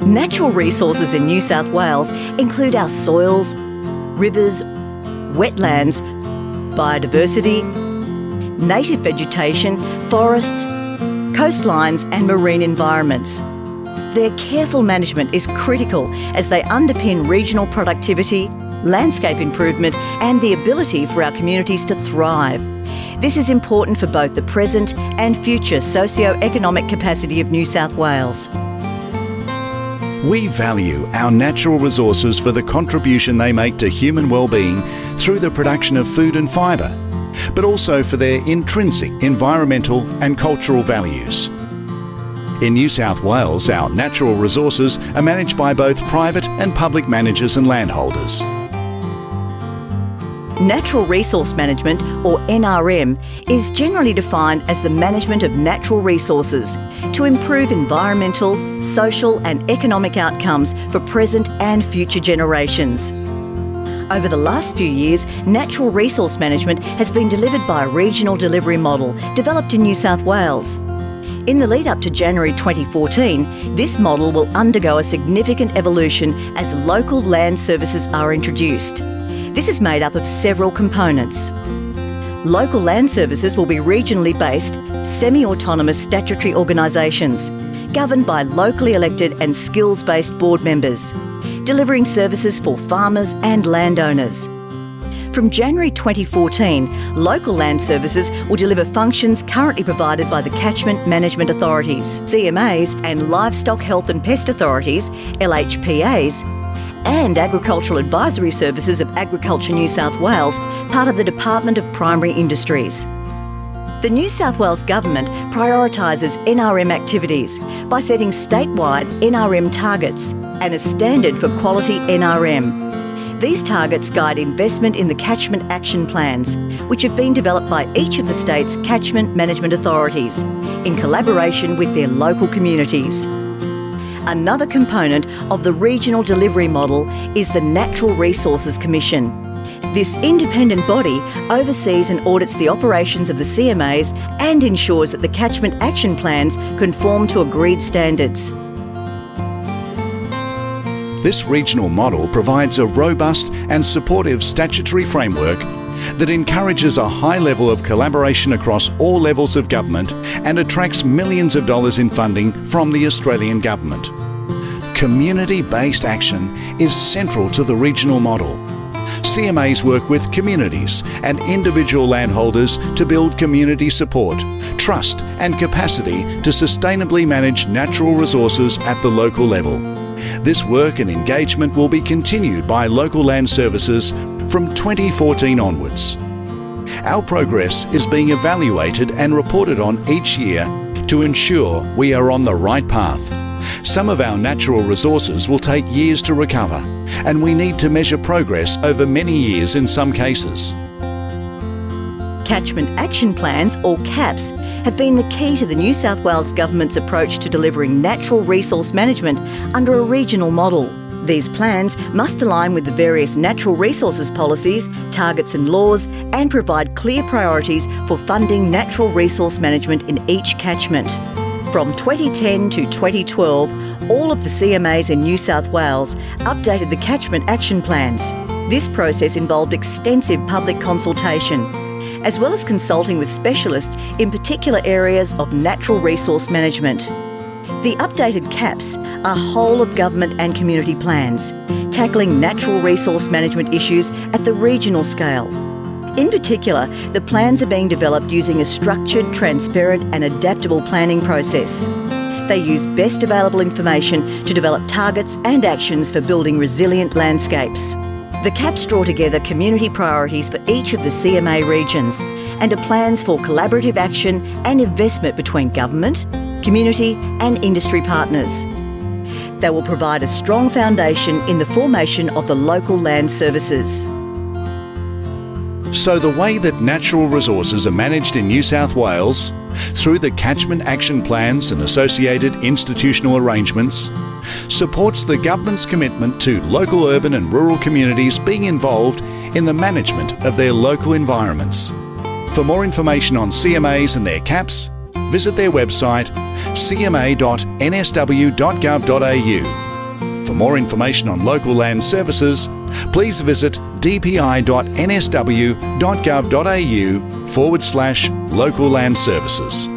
Natural resources in New South Wales include our soils, rivers, wetlands, biodiversity, native vegetation, forests, coastlines and marine environments. Their careful management is critical as they underpin regional productivity, landscape improvement and the ability for our communities to thrive. This is important for both the present and future socio-economic capacity of New South Wales. We value our natural resources for the contribution they make to human well-being through the production of food and fibre, but also for their intrinsic environmental and cultural values. In New South Wales, our natural resources are managed by both private and public managers and landholders. Natural Resource Management, or NRM, is generally defined as the management of natural resources to improve environmental, social and economic outcomes for present and future generations. Over the last few years, natural resource management has been delivered by a regional delivery model developed in New South Wales. In the lead up to January 2014, this model will undergo a significant evolution as local land services are introduced. This is made up of several components. Local land services will be regionally based, semi-autonomous statutory organisations, governed by locally elected and skills-based board members, delivering services for farmers and landowners. From January 2014, local land services will deliver functions currently provided by the Catchment Management Authorities, CMAs, and Livestock Health and Pest Authorities, LHPAs, and Agricultural Advisory Services of Agriculture New South Wales, part of the Department of Primary Industries. The New South Wales Government prioritises NRM activities by setting statewide NRM targets and a standard for quality NRM. These targets guide investment in the catchment action plans, which have been developed by each of the state's catchment management authorities in collaboration with their local communities. Another component of the regional delivery model is the Natural Resources Commission. This independent body oversees and audits the operations of the CMAs and ensures that the catchment action plans conform to agreed standards. This regional model provides a robust and supportive statutory framework that encourages a high level of collaboration across all levels of government and attracts millions of dollars in funding from the Australian Government. Community-based action is central to the regional model. CMAs work with communities and individual landholders to build community support, trust and capacity to sustainably manage natural resources at the local level. This work and engagement will be continued by local land services from 2014 onwards. Our progress is being evaluated and reported on each year to ensure we are on the right path. Some of our natural resources will take years to recover, and we need to measure progress over many years in some cases. Catchment Action Plans, or CAPs, have been the key to the New South Wales Government's approach to delivering natural resource management under a regional model. These plans must align with the various natural resources policies, targets and laws, and provide clear priorities for funding natural resource management in each catchment. From 2010 to 2012, all of the CMAs in New South Wales updated the Catchment Action Plans. This process involved extensive public consultation, as well as consulting with specialists in particular areas of natural resource management. The updated CAPs are whole of government and community plans, tackling natural resource management issues at the regional scale. In particular, the plans are being developed using a structured, transparent and adaptable planning process. They use best available information to develop targets and actions for building resilient landscapes. The CAPs draw together community priorities for each of the CMA regions and are plans for collaborative action and investment between government, community and industry partners. They will provide a strong foundation in the formation of the local land services. So the way that natural resources are managed in New South Wales, through the Catchment Action Plans and associated institutional arrangements, supports the government's commitment to local urban and rural communities being involved in the management of their local environments. For more information on CMAs and their CAPs, visit their website cma.nsw.gov.au. For more information on local land services, please visit dpi.nsw.gov.au/local land services.